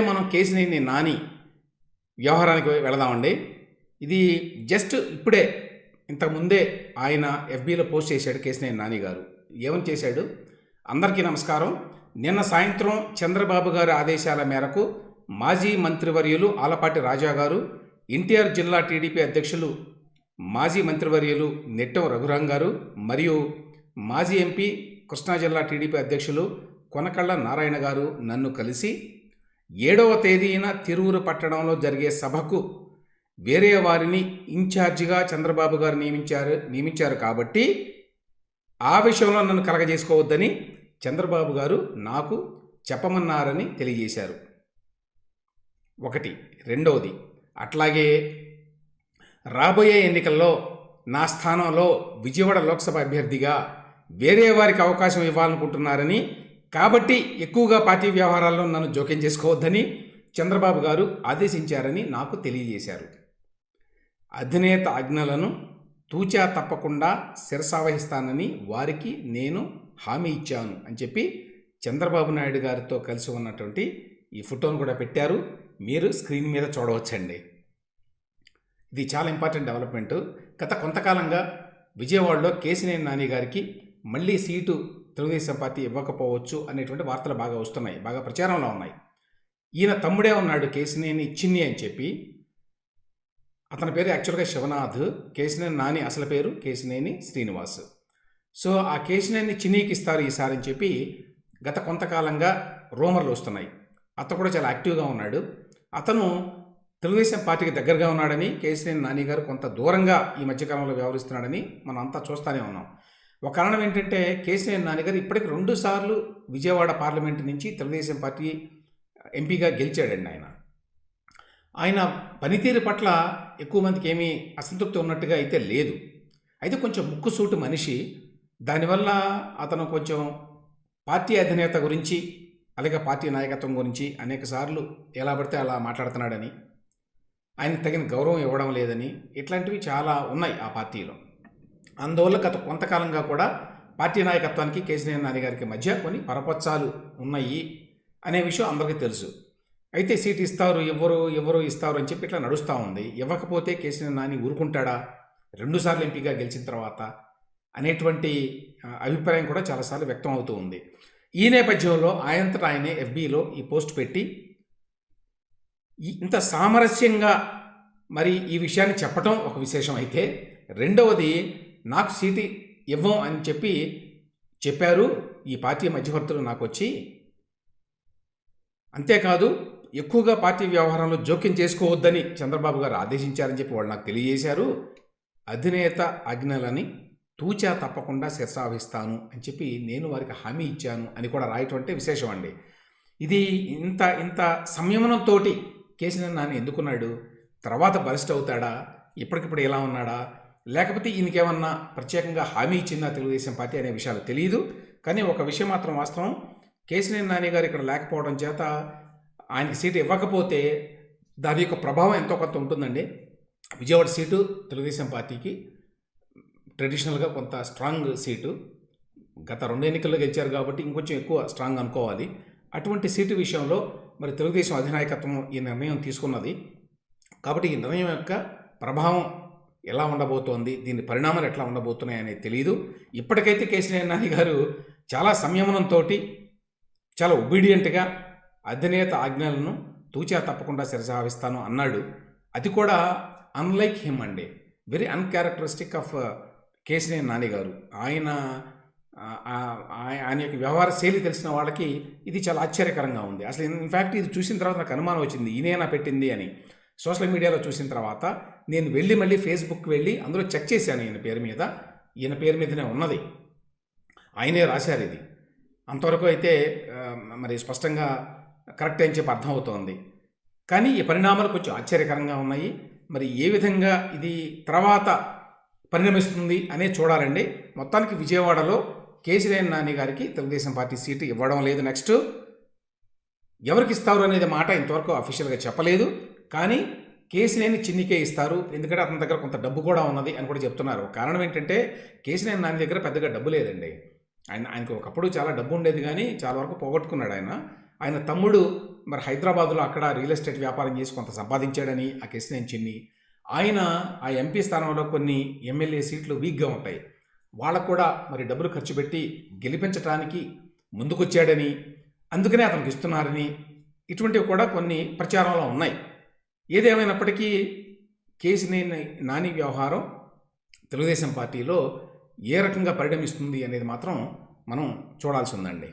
మనం కేసినేని నాని వ్యవహారానికి వెళదామండి. ఇది జస్ట్ ఇప్పుడే ఇంతకుముందే ఆయన ఎఫ్బీలో పోస్ట్ చేశాడు కేసినేని నాని గారు. ఏమని చేశాడు? అందరికీ నమస్కారం. నిన్న సాయంత్రం చంద్రబాబు గారి ఆదేశాల మేరకు మాజీ మంత్రివర్యులు ఆలపాటి రాజా గారు, ఎన్టీఆర్ జిల్లా టీడీపీ అధ్యక్షులు మాజీ మంత్రివర్యులు నెట్టెం రఘురాం గారు మరియు మాజీ ఎంపీ కృష్ణా జిల్లా టీడీపీ అధ్యక్షులు కొనకళ్ళ నారాయణ గారు నన్ను కలిసి 7వ తేదీన తిరువురు పట్టణంలో జరిగే సభకు వేరే వారిని ఇన్ఛార్జిగా చంద్రబాబు గారు నియమించారు కాబట్టి ఆ విషయంలో నన్ను కలగజేసుకోవద్దని చంద్రబాబు గారు నాకు చెప్పమన్నారని తెలియజేశారు. ఒకటి. రెండవది, అట్లాగే రాబోయే ఎన్నికల్లో నా స్థానంలో విజయవాడ లోక్సభ అభ్యర్థిగా వేరే వారికి అవకాశం ఇవ్వాలనుకుంటున్నారని, కాబట్టి ఎక్కువగా పార్టీ వ్యవహారాల్లో నన్ను జోక్యం చేసుకోవద్దని చంద్రబాబు గారు ఆదేశించారని నాకు తెలియజేశారు. అధినేత ఆజ్ఞలను తూచా తప్పకుండా శిరసావహిస్తానని వారికి నేను హామీ ఇచ్చాను అని చెప్పి చంద్రబాబు నాయుడు గారితో కలిసి ఉన్నటువంటి ఈ ఫోటోను కూడా పెట్టారు. మీరు స్క్రీన్ మీద చూడవచ్చండి. ఇది చాలా ఇంపార్టెంట్ డెవలప్మెంట్. గత కొంతకాలంగా విజయవాడలో కేసినేని నాని గారికి మళ్ళీ సీటు తెలుగుదేశం పార్టీ ఇవ్వకపోవచ్చు అనేటువంటి వార్తలు బాగా వస్తున్నాయి, బాగా ప్రచారంలో ఉన్నాయి. ఈయన తమ్ముడే ఉన్నాడు కేసినేని చిన్ని అని చెప్పి. అతని పేరు యాక్చువల్గా శివనాథ్. కేసినేని నాని అసలు పేరు కేసినేని శ్రీనివాస్. సో ఆ కేసినేని చిన్నీకి ఇస్తారు ఈసారి అని చెప్పి గత కొంతకాలంగా రూమర్లు వస్తున్నాయి. అతను కూడా చాలా యాక్టివ్గా ఉన్నాడు. అతను తెలుగుదేశం పార్టీకి దగ్గరగా ఉన్నాడని, కేసినేని నాని గారు కొంత దూరంగా ఈ మధ్యకాలంలో వ్యవహరిస్తున్నాడని మనం అంతా చూస్తూనే ఉన్నాం. ఒక కారణం ఏంటంటే కేసినేని నాని గారు ఇప్పటికి 2 సార్లు విజయవాడ పార్లమెంటు నుంచి తెలుగుదేశం పార్టీ ఎంపీగా గెలిచాడండి. ఆయన పనితీరు పట్ల ఎక్కువ మందికి ఏమీ అసంతృప్తి ఉన్నట్టుగా అయితే లేదు. అయితే కొంచెం ముక్కుసూటు మనిషి. దానివల్ల అతను కొంచెం పార్టీ అధినేత గురించి అలాగే పార్టీ నాయకత్వం గురించి అనేక సార్లు ఎలా పడితే అలా మాట్లాడుతున్నాడని, ఆయనకు తగిన గౌరవం ఇవ్వడం లేదని, ఇట్లాంటివి చాలా ఉన్నాయి ఆ పార్టీలో. అందువల్ల గత కొంతకాలంగా కూడా పార్టీ నాయకత్వానికి కేసినేని నాని గారికి మధ్య కొన్ని పరపచ్చాలు ఉన్నాయి అనే విషయం అందరికీ తెలుసు. అయితే సీట్ ఇస్తారు, ఎవరు ఇస్తారు అని చెప్పి ఇట్లా నడుస్తూ ఉంది. ఇవ్వకపోతే కేసినేని నాని ఊరుకుంటాడా 2 సార్లు ఎంపీగా గెలిచిన తర్వాత అనేటువంటి అభిప్రాయం కూడా చాలాసార్లు వ్యక్తం అవుతూ ఉంది. ఈ నేపథ్యంలో ఆయనంతటా ఆయనే ఎఫ్బీలో ఈ పోస్ట్ పెట్టి ఇంత సామరస్యంగా మరి ఈ విషయాన్ని చెప్పటం ఒక విశేషం అయితే, రెండవది నాకు సీటు ఇవ్వం అని చెప్పారు ఈ పార్టీ మధ్యవర్తులు నాకు వచ్చి. అంతేకాదు ఎక్కువగా పార్టీ వ్యవహారంలో జోక్యం చేసుకోవద్దని చంద్రబాబు గారు ఆదేశించారని చెప్పి వాళ్ళు నాకు తెలియజేశారు. అధినేత ఆజ్ఞలని తూచా తప్పకుండా శిరసావహిస్తాను అని చెప్పి నేను వారికి హామీ ఇచ్చాను అని కూడా రాయటం అంటే విశేషం అండి. ఇది ఇంత సంయమనంతో కేసినేని నాని ఎందుకున్నాడు? తర్వాత బలిస్ట్ అవుతాడా? ఇప్పటికిప్పుడు ఎలా ఉన్నాడా? లేకపోతే ఈయనకేమన్నా ప్రత్యేకంగా హామీ ఇచ్చిందా తెలుగుదేశం పార్టీ అనే విషయాలు తెలియదు. కానీ ఒక విషయం మాత్రం వాస్తవం, కేసినేని నాని గారు ఇక్కడ లేకపోవడం చేత ఆయనకి సీటు ఇవ్వకపోతే దాని యొక్క ప్రభావం ఎంతో కొంత ఉంటుందండి. విజయవాడ సీటు తెలుగుదేశం పార్టీకి ట్రెడిషనల్గా కొంత స్ట్రాంగ్ సీటు. గత 2 ఎన్నికల్లో గెలిచారు కాబట్టి ఇంకొంచెం ఎక్కువ స్ట్రాంగ్ అనుకోవాలి. అటువంటి సీటు విషయంలో మరి తెలుగుదేశం అధినాయకత్వం ఈ నిర్ణయం తీసుకున్నది. కాబట్టి ఈ నిర్ణయం యొక్క ప్రభావం ఎలా ఉండబోతోంది, దీని పరిణామాలు ఎట్లా ఉండబోతున్నాయి అనేది తెలియదు. ఇప్పటికైతే కేసినేని నాని గారు చాలా సంయమనంతో, చాలా ఒబీడియంట్గా అధినేత ఆజ్ఞలను తూచా తప్పకుండా శిరసావహిస్తాను అన్నాడు. అది కూడా అన్లైక్ హిమ్ అండి, very uncharacteristic of Kesineni Nani గారు. ఆయన యొక్క వ్యవహార శైలి తెలిసిన వాళ్ళకి ఇది చాలా ఆశ్చర్యకరంగా ఉంది. అసలు ఇన్ఫ్యాక్ట్ ఇది చూసిన తర్వాత నాకు అనుమానం వచ్చింది, ఈయనేనా పెట్టింది అని. సోషల్ మీడియాలో చూసిన తర్వాత నేను మళ్ళీ ఫేస్బుక్ వెళ్ళి అందులో చెక్ చేశాను. ఈయన పేరు మీదనే ఉన్నది, ఆయనే రాశారు ఇది. అంతవరకు అయితే మరి స్పష్టంగా కరెక్ట్ అని చెప్పి అర్థమవుతోంది. కానీ ఈ పరిణామాలు కొంచెం ఆశ్చర్యకరంగా ఉన్నాయి. మరి ఏ విధంగా ఇది తర్వాత పరిణమిస్తుంది అనే చూడాలండి. మొత్తానికి విజయవాడలో కేసినేని నాని గారికి తెలుగుదేశం పార్టీ సీటు ఇవ్వడం లేదు. నెక్స్ట్ ఎవరికి ఇస్తారు అనేది మాట ఇంతవరకు అఫీషియల్గా చెప్పలేదు. కానీ కేసినేని చిన్నికే ఇస్తారు, ఎందుకంటే అతని దగ్గర కొంత డబ్బు కూడా ఉన్నది అని కూడా చెప్తున్నారు. కారణం ఏంటంటే కేసినేని నాని దగ్గర పెద్దగా డబ్బు లేదండి. ఆయనకు ఒకప్పుడు చాలా డబ్బు ఉండేది, కానీ చాలా వరకు పోగొట్టుకున్నాడు. ఆయన తమ్ముడు మరి హైదరాబాదులో అక్కడ రియల్ ఎస్టేట్ వ్యాపారం చేసి కొంత సంపాదించాడని ఆ కేశినేని చిన్ని, ఆయన ఆ ఎంపీ స్థానంలో కొన్ని ఎమ్మెల్యే సీట్లు వీక్గా ఉంటాయి, వాళ్ళకు కూడా మరి డబ్బులు ఖర్చు పెట్టి గెలిపించడానికి ముందుకొచ్చాడని, అందుకనే అతనికి ఇస్తున్నారని, ఇటువంటివి కూడా కొన్ని ప్రచారంలో ఉన్నాయి. ఏదేమైనప్పటికీ కేశినేని నాని వ్యవహారం తెలుగుదేశం పార్టీలో ఏ రకంగా పరిణమిస్తుంది అనేది మాత్రం మనం చూడాల్సి ఉందండి.